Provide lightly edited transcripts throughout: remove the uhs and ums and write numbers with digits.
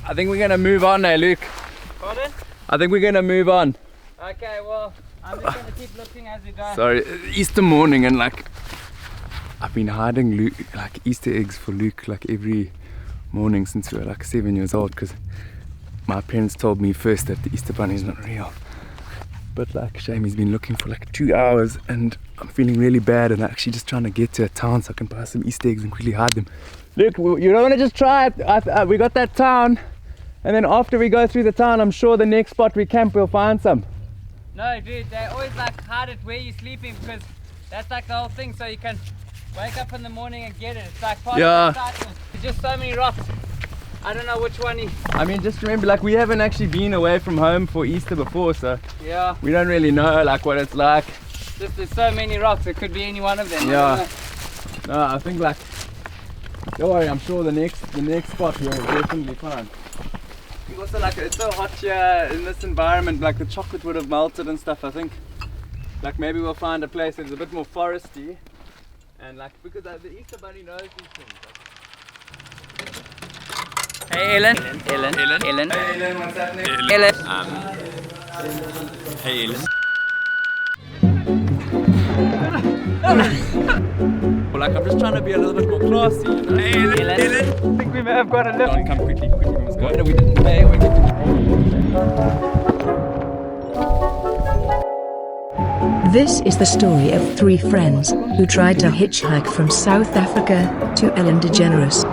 I think we're gonna move on now, Luke. Pardon? I think we're gonna move on. Okay, well, I'm just gonna keep looking as we go. Sorry, Easter morning, and like I've been hiding Luke, like Easter eggs for Luke like every morning since we were like 7 years old, because my parents told me first that the Easter bunny is not real. But like shame, he's been looking for like 2 hours and I'm feeling really bad, and I'm actually just trying to get to a town so I can buy some Easter eggs and quickly hide them. Look, you don't want to just try it. We got that town, and then after we go through the town, I'm sure the next spot we camp we'll find some. No, dude, they always like hide it where you're sleeping, because that's like the whole thing, so you can wake up in the morning and get it. It's like part of the excitement. There's just so many rocks. I don't know which one I mean, just remember, like, we haven't actually been away from home for Easter before, so yeah, we don't really know like what it's like. Just there's so many rocks, it could be any one of them. Yeah. No, I think like, don't worry, I'm sure the next spot we'll definitely find. Also, like, it's so hot here in this environment, like the chocolate would have melted and stuff. I think like maybe we'll find a place that's a bit more foresty, and like, because the Easter bunny knows these things. Hey Ellen. Hey Ellen, what's happening? Ellen. Hey Ellen. Well, like, I'm just trying to be a little bit more classy, you know? Hey Ellen. I think we may have got a lift. Don't come quickly, we must go. No, we didn't pay, we're getting... This is the story of 3 friends who tried to hitchhike from South Africa to Ellen DeGeneres.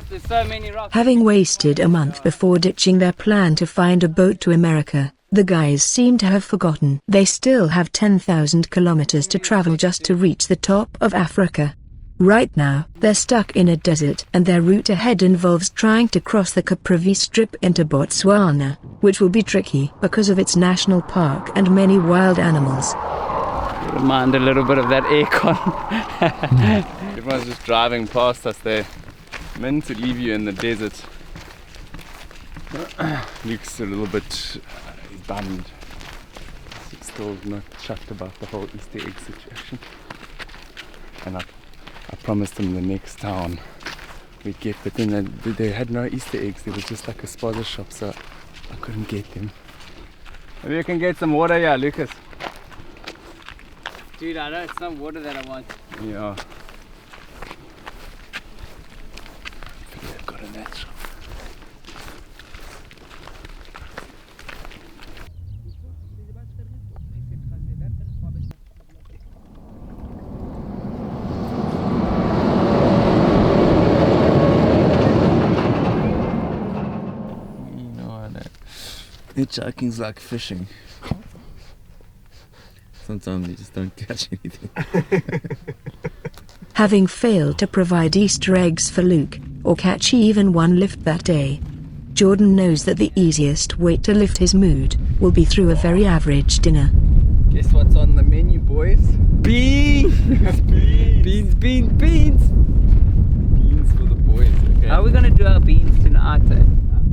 There's so many rocks. Having wasted a month before ditching their plan to find a boat to America, the guys seem to have forgotten they still have 10,000 kilometers to travel just to reach the top of Africa. Right now, they're stuck in a desert, and their route ahead involves trying to cross the Caprivi Strip into Botswana, which will be tricky because of its national park and many wild animals. Mind a little bit of that aircon. Everyone's just driving past us there. Meant to leave you in the desert. Luke's a little bit bummed. He's still not chuffed about the whole Easter egg situation. And I promised him the next town we'd get, but then they had no Easter eggs. There was just like a spaza shop, so I couldn't get them. Maybe you can get some water here, Lucas. Dude, I know it's not water that I want. Yeah. They've got a net shop. Hitchhiking's like fishing. Sometimes you just don't catch anything. Having failed to provide Easter eggs for Luke, or catch even one lift that day, Jordan knows that the easiest way to lift his mood will be through a very average dinner. Guess what's on the menu, boys? Beans! Beans! Beans for the boys, okay? How are we gonna do our beans tonight?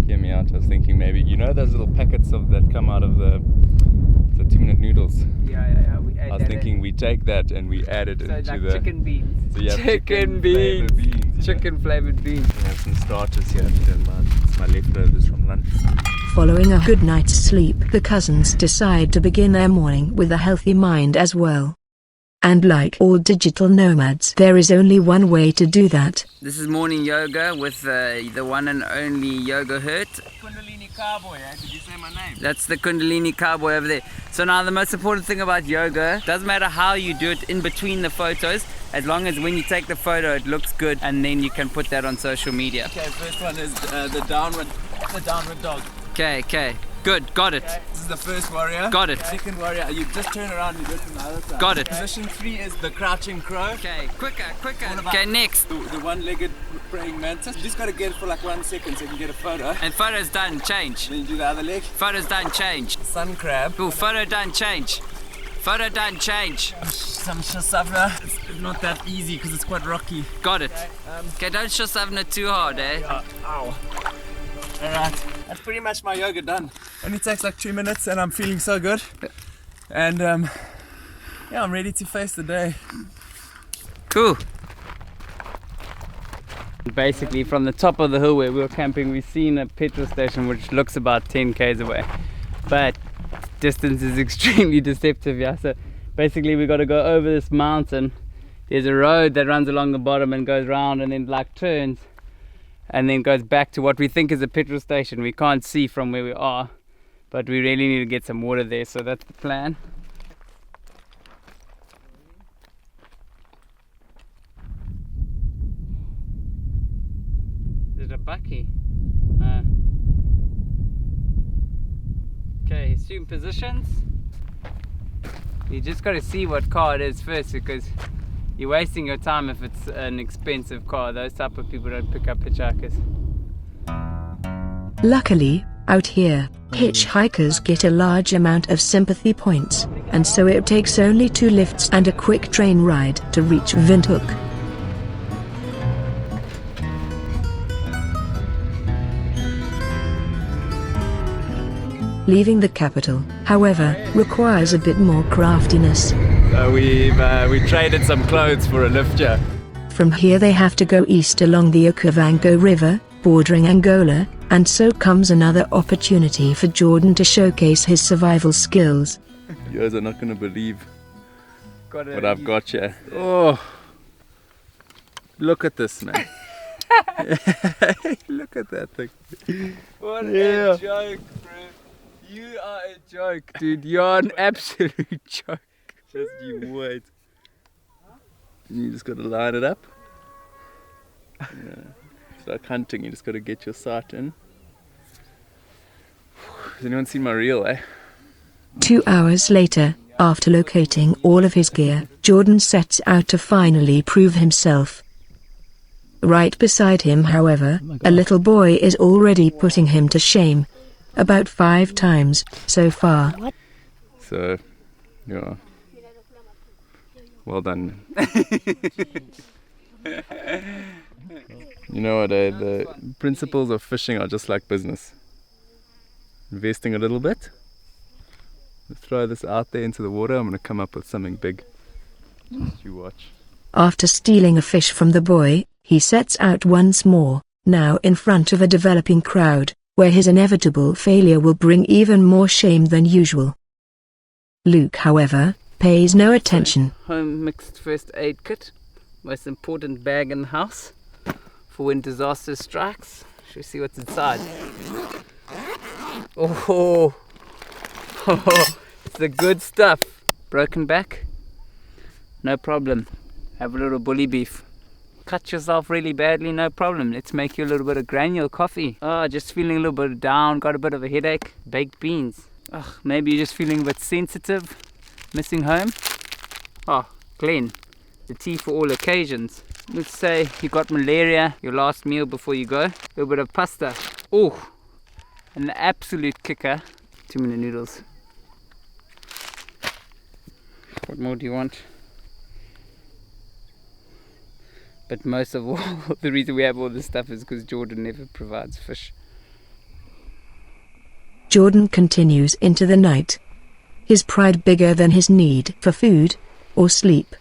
Hear me out, I was thinking maybe, you know those little packets of that come out of the 2-minute noodles? Yeah. I was thinking we take that and we add it into like the chicken beans. So you have Chicken flavored beans. Chicken flavored beans. I have some starters here if you don't mind. It's my leftovers from lunch. Following a good night's sleep, the cousins decide to begin their morning with a healthy mind as well. And like all digital nomads, there is only one way to do that. This is morning yoga with the one and only Yoga Hurt. Kundalini Cowboy, did you say my name? That's the Kundalini Cowboy over there. So now the most important thing about yoga, doesn't matter how you do it in between the photos, as long as when you take the photo it looks good, and then you can put that on social media. Okay, first one is the downward dog. Okay. Good, got it. Okay. This is the first warrior. Got it. Second warrior, you just turn around and do it from the other side. Got it. Position 3 is the crouching crow. Okay, quicker. Okay, next. The one-legged praying mantis. You just got to get it for like 1 second so you can get a photo. And photo's done, change. Then you do the other leg. Photo's done, change. Sun crab. Ooh, photo done, change. Photo done, change. Some shasavna. It's not that easy because it's quite rocky. Got it. Okay, don't shasavna too hard, eh? Ow. Alright, that's pretty much my yoga done. Only takes like 2 minutes and I'm feeling so good. And yeah, I'm ready to face the day. Cool. Basically from the top of the hill where we were camping, we've seen a petrol station which looks about 10 k's away, but distance is extremely deceptive. Yeah, so basically we got to go over this mountain. There's a road that runs along the bottom and goes round and then like turns and then goes back to what we think is a petrol station. We can't see from where we are, but we really need to get some water there, so that's the plan. Is it a bucky? Okay, assume positions. You just got to see what car it is first, because you're wasting your time if it's an expensive car. Those type of people don't pick up hitchhikers. Luckily, out here, hitchhikers get a large amount of sympathy points, and so it takes only 2 lifts and a quick train ride to reach Windhoek. Leaving the capital, however, requires a bit more craftiness. So we traded some clothes for a lift here. From here they have to go east along the Okavango River, bordering Angola, and so comes another opportunity for Jordan to showcase his survival skills. You guys are not going to believe what I've got here. Oh, look at this, man. Look at that thing. What a joke, bro. You are a joke, dude. You're an absolute joke. Just you wait. And you just got to line it up. Yeah. It's like hunting, you just got to get your sight in. Has anyone seen my reel, eh? 2 hours later, after locating all of his gear, Jordan sets out to finally prove himself. Right beside him, however, a little boy is already putting him to shame. About 5 times so far. So, yeah. Well done. You know what, the principles of fishing are just like business. Investing a little bit. Throw this out there into the water, I'm going to come up with something big. Just you watch. After stealing a fish from the boy, he sets out once more, now in front of a developing crowd, where his inevitable failure will bring even more shame than usual. Luke, however, pays no attention. Home mixed first aid kit, most important bag in the house for when disaster strikes. Should we see what's inside? Oh, it's the good stuff. Broken back? No problem. Have a little bully beef. Cut yourself really badly, no problem. Let's make you a little bit of granule coffee. Oh, just feeling a little bit down, got a bit of a headache. Baked beans. Oh, maybe you're just feeling a bit sensitive. Missing home. Oh, Glenn. The tea for all occasions. Let's say you got malaria, your last meal before you go. A little bit of pasta. Oh, an absolute kicker. 2-minute noodles. What more do you want? But most of all, the reason we have all this stuff is because Jordan never provides fish. Jordan continues into the night. His pride bigger than his need for food or sleep.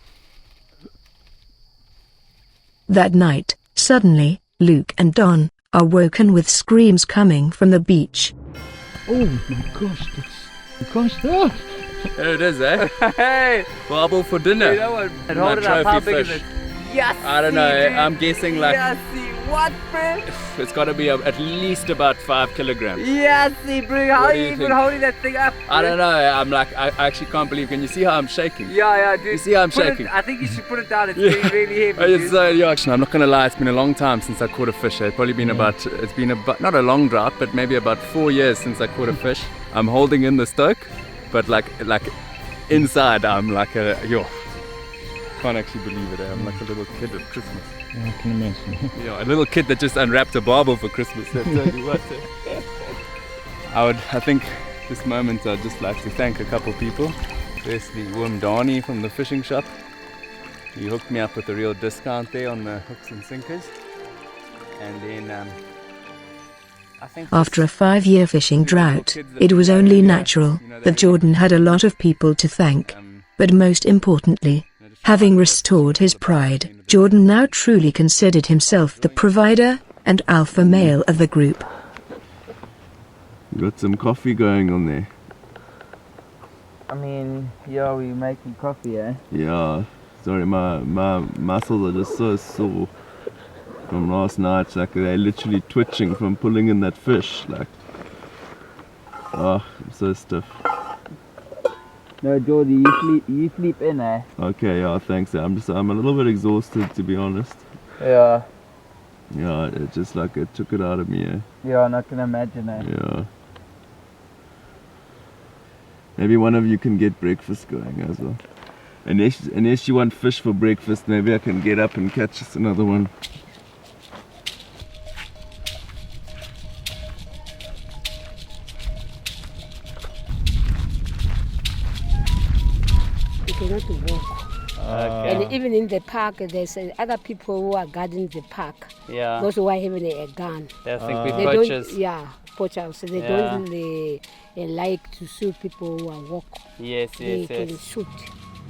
That night, suddenly, Luke and Don are woken with screams coming from the beach. Oh my gosh, There it is, eh? Hey! Barbel for dinner. You know what? Hold it up, how big is it? Yes! I don't know, I'm guessing like Yes, what, bro? it's got to be at least about 5 kilograms. Yes, bro. How What are do you you even think? holding that thing up? I don't know, I'm like, I actually can't believe. Can you see how I'm shaking? Yeah, dude. You see how I'm Put it- shaking? I think you should put it down. It's really, really heavy. It's dude. so yeah, I'm not gonna lie, it's been a long time since I caught a fish. It's probably been about not a long drought, but maybe about 4 years since I caught a fish. I'm holding in the stoke, but like inside I'm like can't actually believe it. I'm like a little kid at Christmas. Yeah, I can imagine. Yeah, a little kid that just unwrapped a barbel for Christmas. That's tell you what. I think this moment I'd just like to thank a couple people. Firstly, Wim Dani from the fishing shop. He hooked me up with a real discount there on the hooks and sinkers. And then After a 5-year fishing drought, it was only natural that Jordan had a lot of people to thank. But most importantly, having restored his pride, Jordan now truly considered himself the provider and alpha male of the group. You got some coffee going on there. I mean, yeah, we're making coffee, eh? Yeah. Sorry, my muscles are just so sore from last night. Like they're literally twitching from pulling in that fish. Like, oh, I'm so stiff. No, Jordy, you sleep in, eh? Okay, yeah, thanks. I'm a little bit exhausted, to be honest. Yeah. Yeah, it just like it took it out of me. Eh? Yeah, I can imagine, eh? Yeah. Maybe one of you can get breakfast going as well. Unless you want fish for breakfast, maybe I can get up and catch us another one. You cannot walk. And even in the park, there's other people who are guarding the park. Yeah. Those who are having a gun. They think we're They poachers. don't, yeah, poachers. So they don't like to shoot people who are walk. Yes, They yes, can yes. shoot.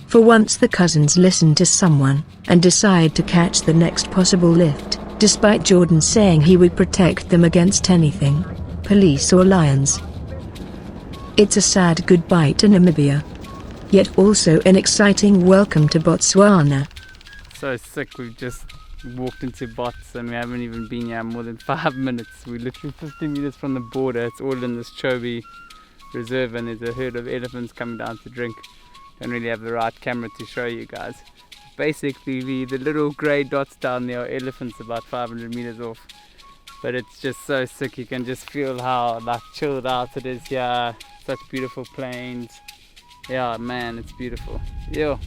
For once the cousins listened to someone and decide to catch the next possible lift, despite Jordan saying he would protect them against anything, police or lions. It's a sad goodbye to Namibia, yet also an exciting welcome to Botswana. So sick, we've just walked into Bots and we haven't even been here more than 5 minutes. We're literally 50 meters from the border. It's all in this Chobe reserve and there's a herd of elephants coming down to drink. Don't really have the right camera to show you guys. Basically the little grey dots down there are elephants about 500 meters off. But it's just so sick, you can just feel how like chilled out it is here. Such beautiful plains. Yeah man, it's beautiful. Yeah.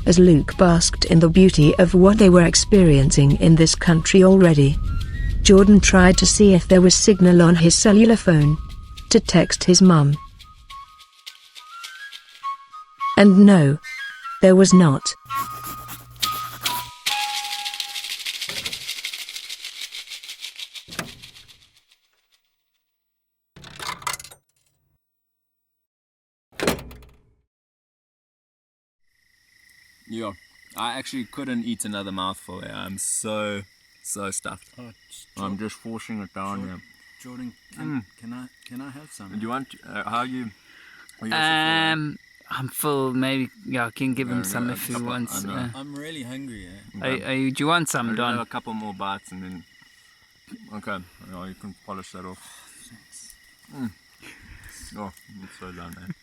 As Luke basked in the beauty of what they were experiencing in this country already, Jordan tried to see if there was signal on his cellular phone to text his mum. And no, there was not. Yeah, I actually couldn't eat another mouthful. Yeah. I'm so stuffed. I'm just forcing it down. Yeah. Jordan, can I have some? Do you want? How you? I'm full. Maybe I can give him some if he wants. I'm really hungry. Eh? Do you want some, I'll Don? have a couple more bites and then. Okay, you can polish that off. Thanks. Oh, I'm so done, man.